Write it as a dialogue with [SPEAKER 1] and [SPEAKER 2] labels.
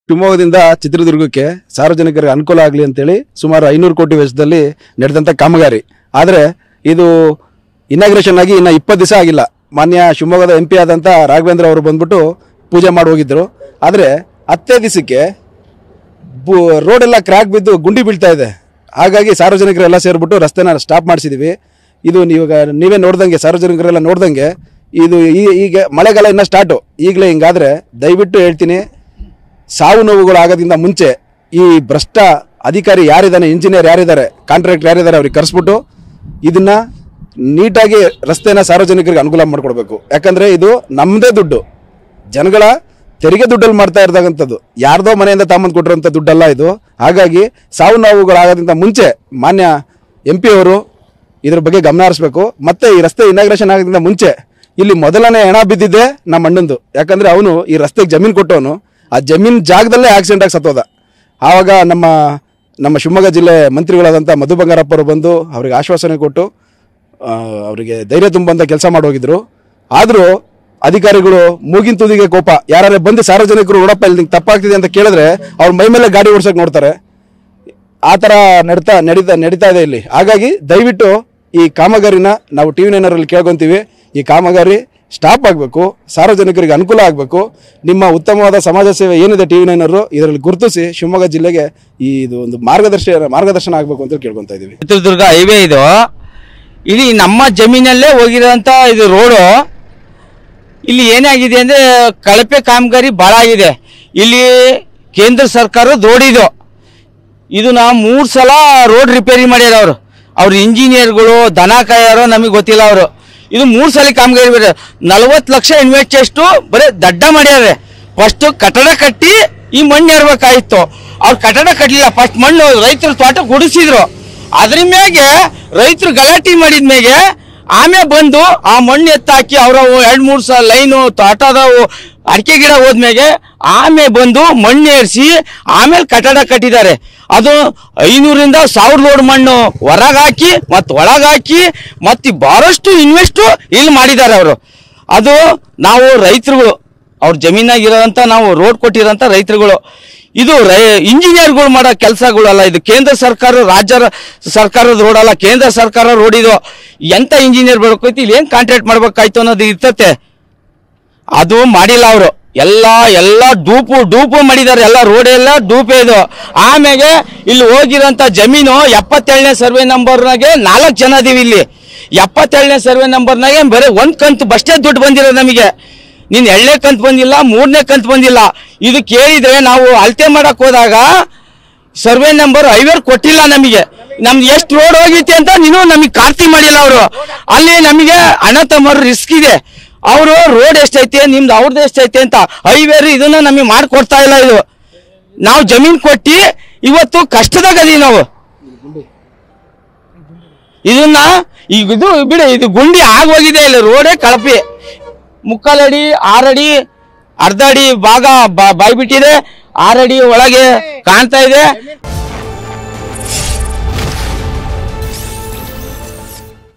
[SPEAKER 1] ಶಿವಮೊಗ್ಗದಿಂದ ಚಿತ್ರದುರ್ಗಕ್ಕೆ ಸಾರ್ವಜನಿಕರಿಗೆ ಅನುಕೂಲ ಆಗಲಿ ಅಂತೇಳಿ ಸುಮಾರು 500 ಕೋಟಿ ವೆಚ್ಚದಲ್ಲಿ ನಡೆದಂಥ ಕಾಮಗಾರಿ. ಆದರೆ ಇದು ಇನಾಗ್ರೇಷನ್ ಆಗಿ ಇನ್ನು 20 ದಿವಸ ಆಗಿಲ್ಲ. ಮಾನ್ಯ ಶಿವಮೊಗ್ಗದ MP ಆದಂಥ ರಾಘವೇಂದ್ರ ಅವರು ಬಂದ್ಬಿಟ್ಟು ಪೂಜೆ ಮಾಡಿ ಹೋಗಿದ್ದರು. ಆದರೆ 10 ದಿವಸಕ್ಕೆ ರೋಡೆಲ್ಲ ಕ್ರ್ಯಾಕ್ ಬಿದ್ದು ಗುಂಡಿ ಬೀಳ್ತಾ ಇದೆ. ಹಾಗಾಗಿ ಸಾರ್ವಜನಿಕರೆಲ್ಲ ಸೇರಿಬಿಟ್ಟು ರಸ್ತೆನ ಸ್ಟಾಪ್ ಮಾಡಿಸಿದ್ದೀವಿ. ಇದು ನೀವೇ ನೋಡ್ದಂಗೆ, ಸಾರ್ವಜನಿಕರೆಲ್ಲ ನೋಡ್ದಂಗೆ ಇದು ಈಗ ಮಳೆಗಾಲ ಇನ್ನೂ ಸ್ಟಾರ್ಟು. ಈಗಲೇ ಹಿಂಗಾದರೆ ದಯವಿಟ್ಟು ಹೇಳ್ತೀನಿ, ಸಾವು ನೋವುಗಳು ಆಗೋದ್ರಿಂದ ಮುಂಚೆ ಈ ಭ್ರಷ್ಟ ಅಧಿಕಾರಿ ಯಾರಿದ್ದಾನೆ, ಇಂಜಿನಿಯರ್ ಯಾರಿದ್ದಾರೆ, ಕಾಂಟ್ರಾಕ್ಟರ್ ಯಾರಿದ್ದಾರೆ, ಅವ್ರಿಗೆ ಕರೆಸ್ಬಿಟ್ಟು ಇದನ್ನ ನೀಟಾಗಿ ರಸ್ತೆನ ಸಾರ್ವಜನಿಕರಿಗೆ ಅನುಕೂಲ ಮಾಡಿಕೊಡ್ಬೇಕು. ಯಾಕಂದರೆ ಇದು ನಮ್ಮದೇ ದುಡ್ಡು, ಜನಗಳ ತೆರಿಗೆ ದುಡ್ಡಲ್ಲಿ ಮಾಡ್ತಾ ಇರ್ತಕ್ಕಂಥದ್ದು, ಯಾರ್ದೋ ಮನೆಯಿಂದ ತಾಂಬಂದು ಕೊಟ್ಟಿರೋಂಥ ದುಡ್ಡಲ್ಲ ಇದು. ಹಾಗಾಗಿ ಸಾವು ನೋವುಗಳಾಗೋದ್ರಿಂದ ಮುಂಚೆ ಮಾನ್ಯ MP ಅವರು ಇದ್ರ ಬಗ್ಗೆ ಗಮನ ಹರಿಸ್ಬೇಕು. ಮತ್ತು ಈ ರಸ್ತೆ ಇನಾಗ್ರೇಷನ್ ಆಗೋದ್ರಿಂದ ಮುಂಚೆ ಇಲ್ಲಿ ಮೊದಲನೇ ಹೆಣ ಬಿದ್ದಿದ್ದೆ ನಮ್ಮ ಅಣ್ಣಂದು. ಯಾಕಂದರೆ ಅವನು ಈ ರಸ್ತೆಗೆ ಜಮೀನು ಕೊಟ್ಟವನು, ಆ ಜಮೀನು ಜಾಗದಲ್ಲೇ ಆಕ್ಸಿಡೆಂಟ್ ಆಗಿ ಸತ್ತೋದ. ಆವಾಗ ನಮ್ಮ ಶಿವಮೊಗ್ಗ ಜಿಲ್ಲೆ ಮಂತ್ರಿಗಳಾದಂಥ ಮಧು ಬಂಗಾರಪ್ಪ ಅವರು ಬಂದು ಅವರಿಗೆ ಆಶ್ವಾಸನೆ ಕೊಟ್ಟು ಅವರಿಗೆ ಧೈರ್ಯ ತುಂಬಂತ ಕೆಲಸ ಮಾಡೋಗಿದ್ರು. ಆದರೂ ಅಧಿಕಾರಿಗಳು ಮೂಗಿನ ತುದಿಗೆ ಕೋಪ, ಯಾರೇ ಬಂದು ಸಾರ್ವಜನಿಕರು ನೋಡಪ್ಪ ಇಲ್ಲಿ ತಪ್ಪಾಗ್ತಿದೆ ಅಂತ ಕೇಳಿದ್ರೆ ಅವ್ರ ಮೈ ಮೇಲೆ ಗಾಡಿ ಓಡಿಸೋಕೆ ನೋಡ್ತಾರೆ. ಆ ಥರ ನಡೀತಾ ಇದೆ ಇಲ್ಲಿ. ಹಾಗಾಗಿ ದಯವಿಟ್ಟು ಈ ಕಾಮಗಾರಿನ ನಾವು TV9 ಅಲ್ಲಿ ಕೇಳ್ಕೊತೀವಿ. ಈ ಕಾಮಗಾರಿ ಸ್ಟಾಪ್ ಆಗಬೇಕು, ಸಾರ್ವಜನಿಕರಿಗೆ ಅನುಕೂಲ ಆಗಬೇಕು. ನಿಮ್ಮ ಉತ್ತಮವಾದ ಸಮಾಜ ಸೇವೆ ಏನಿದೆ TV9 ಇದರಲ್ಲಿ ಗುರುತಿಸಿ ಶಿವಮೊಗ್ಗ ಜಿಲ್ಲೆಗೆ ಇದು ಒಂದು ಮಾರ್ಗದರ್ಶನ ಆಗಬೇಕು ಅಂತ ಕೇಳ್ಕೊತಾ ಇದ್ದೀವಿ.
[SPEAKER 2] ಚಿತ್ರದುರ್ಗ ಹೈವೇ ಇದು, ಇಲ್ಲಿ ನಮ್ಮ ಜಮೀನಲ್ಲೇ ಹೋಗಿರೋಂಥ ಇದು ರೋಡು. ಇಲ್ಲಿ ಏನಾಗಿದೆ ಅಂದರೆ ಕಳಪೆ ಕಾಮಗಾರಿ ಭಾಳ ಆಗಿದೆ. ಇಲ್ಲಿ ಕೇಂದ್ರ ಸರ್ಕಾರದ ರೋಡ್ ಇದು ನಾವು 3 ಸಲ ರೋಡ್ ರಿಪೇರಿ ಮಾಡ್ಯಾರ ಅವ್ರು ಇಂಜಿನಿಯರ್ಗಳು, ದನ ಕಾಯೋರು ನಮಗೆ ಗೊತ್ತಿಲ್ಲ. ಅವರು ಇದು 3 ಸಲ ಕಾಮಗಾರಿ ಬೇರೆ 40 ಲಕ್ಷ ಇನ್ವೆಸ್ಟ್ ಎಷ್ಟು ಬರೀ ದಡ್ಡ ಮಾಡ್ಯಾರೆ. ಫಸ್ಟ್ ಕಟ್ಟಡ ಕಟ್ಟಿ ಈ ಮಣ್ಣು ಏರ್ಬೇಕಾಗಿತ್ತು, ಅವ್ರು ಕಟ್ಟಡ ಕಟ್ಟಲಿಲ್ಲ. ಫಸ್ಟ್ ಮಣ್ಣು ರೈತರ ತೋಟ ಗುಡಿಸಿದ್ರು, ಅದ್ರ ಮ್ಯಾಗೆ ರೈತರು ಗಲಾಟೆ ಮಾಡಿದ ಮ್ಯಾಗೆ ಆಮೇಲೆ ಬಂದು ಆ ಮಣ್ಣು ಎತ್ತಾಕಿ ಅವ್ರ 2-3 ಸಲ ಲೈನು ತೋಟದವು ಅಡಿಕೆ ಗಿಡ ಹೋದ್ಮೇಲೆ ಆಮೇಲೆ ಬಂದು ಮಣ್ಣು ಏರಿಸಿ ಆಮೇಲೆ ಕಟ್ಟಡ ಕಟ್ಟಿದ್ದಾರೆ. ಅದು 500ರಿಂದ 1000 ಲೋಡ್ ಮಣ್ಣು ಹೊರಗಾಕಿ ಮತ್ತು ಒಳಗಾಕಿ ಮತ್ತು ಬಹಳಷ್ಟು ಇನ್ವೆಸ್ಟು ಇಲ್ಲಿ ಮಾಡಿದ್ದಾರೆ ಅವರು. ಅದು ನಾವು ರೈತರುಗಳು, ಅವ್ರ ಜಮೀನಾಗಿರೋಂಥ ನಾವು ರೋಡ್ ಕೊಟ್ಟಿರೋಂಥ ರೈತರುಗಳು. ಇದು ಇಂಜಿನಿಯರ್ಗಳು ಮಾಡೋ ಕೆಲಸಗಳು ಅಲ್ಲ. ಇದು ಕೇಂದ್ರ ಸರ್ಕಾರ, ರಾಜ್ಯ ಸರ್ಕಾರದ ರೋಡ್ ಅಲ್ಲ, ಕೇಂದ್ರ ಸರ್ಕಾರ ರೋಡ್ ಇದು. ಎಂಥ ಇಂಜಿನಿಯರ್ ಬೇಕಾಯ್ತು, ಇಲ್ಲಿ ಏನು ಕಾಂಟ್ರಾಕ್ಟ್ ಮಾಡ್ಬೇಕಾಯ್ತು ಅನ್ನೋದು ಇರ್ತತೆ. ಅದು ಮಾಡಿಲ್ಲ ಅವರು. ಎಲ್ಲ ಡೂಪು ಮಾಡಿದ್ದಾರೆ. ಎಲ್ಲ ರೋಡ್ ಎಲ್ಲ ಡೂಪೇ ಇದು. ಆಮೇಲೆ ಇಲ್ಲಿ ಹೋಗಿರೋಂಥ ಜಮೀನು 77ನೇ ಸರ್ವೆ ನಂಬರ್ನಾಗೆ 4 ಜನ ಅದೀವಿ ಇಲ್ಲಿ. 77ನೇ ಸರ್ವೆ ನಂಬರ್ನಾಗೆ ಬರೀ 1 ಕಂತು ಬಷ್ಟೇ ದುಡ್ಡು ಬಂದಿರೋ ನಮಗೆ. ನೀನು 2ನೇ ಕಂತು ಬಂದಿಲ್ಲ, 3ನೇ ಕಂತು ಬಂದಿಲ್ಲ. ಇದು ಕೇಳಿದರೆ ನಾವು ಅಳತೆ ಮಾಡಕ್ಕೆ ಹೋದಾಗ ಸರ್ವೆ ನಂಬರ್ 5 ಕೊಟ್ಟಿಲ್ಲ ನಮಗೆ. ನಮ್ದು ಎಷ್ಟು ರೋಡ್ ಹೋಗಿತ್ತೆ ಅಂತ ನೀನು ನಮಗೆ ಖಾತ್ರಿ ಮಾಡಿಲ್ಲ ಅವರು. ಅಲ್ಲಿ ನಮಗೆ ಅಣ್ಣ ತಮ್ಮರು ರಿಸ್ಕ್ ಇದೆ. ಅವರು ರೋಡ್ ಎಷ್ಟೈತೆ, ನಿಮ್ದು ಅವ್ರದ್ದು ಎಷ್ಟೈತೆ ಅಂತ ಹೈವೇರು ಇದನ್ನ ನಮಗೆ ಮಾಡಿಕೊಡ್ತಾ ಇಲ್ಲ. ಇದು ನಾವು ಜಮೀನು ಕೊಟ್ಟು ಇವತ್ತು ಕಷ್ಟದಾಗದೀವಿ ನಾವು. ಇದನ್ನ ಈಗ ಇದು ಬಿಡಿ, ಇದು ಗುಂಡಿ ಆಗೋಗಿದೆ. ಇಲ್ಲಿ ರೋಡೇ ಕಳಪೆ. 3/4 ಅಡಿ 6 ಅಡಿ ಅರ್ಧ ಅಡಿ ಭಾಗ ಬಾಯ್ಬಿಟ್ಟಿದೆ, 6 ಅಡಿ ಒಳಗೆ ಕಾಣ್ತಾ ಇದೆ.